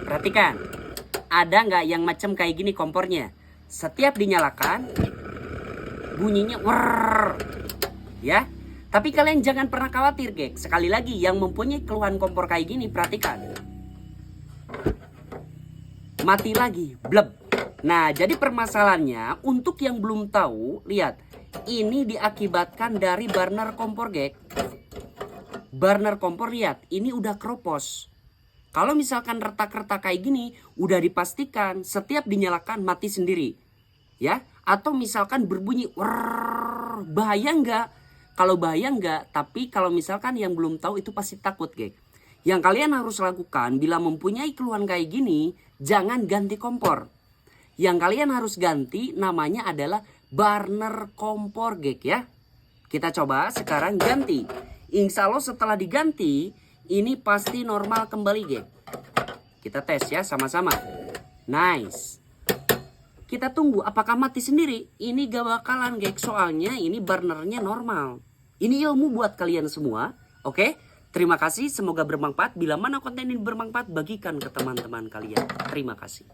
Perhatikan, ada nggak yang macam kayak gini kompornya? Setiap dinyalakan, bunyinya wrrr, ya. Tapi kalian jangan pernah khawatir, geng. Sekali lagi, yang mempunyai keluhan kompor kayak gini, perhatikan. Mati lagi, bleb. Nah, jadi permasalahannya, untuk yang belum tahu, lihat. Ini diakibatkan dari burner kompor, geng. Burner kompor, lihat. Ini udah keropos. Kalau misalkan retak-retak kayak gini, udah dipastikan setiap dinyalakan mati sendiri. Ya, atau misalkan berbunyi, wrrr, bahaya nggak? Kalau bahaya enggak, tapi kalau misalkan yang belum tahu itu pasti takut, geng. Yang kalian harus lakukan bila mempunyai keluhan kayak gini, jangan ganti kompor. Yang kalian harus ganti namanya adalah burner kompor, geng ya. Kita coba sekarang ganti. Insya Allah setelah diganti, ini pasti normal kembali, geng. Kita tes ya sama-sama. Nice. Kita tunggu apakah mati sendiri. Ini gak bakalan, geng. Soalnya ini burnernya normal. Ini ilmu buat kalian semua. Oke? Terima kasih. Semoga bermanfaat. Bila mana konten ini bermanfaat, bagikan ke teman-teman kalian. Terima kasih.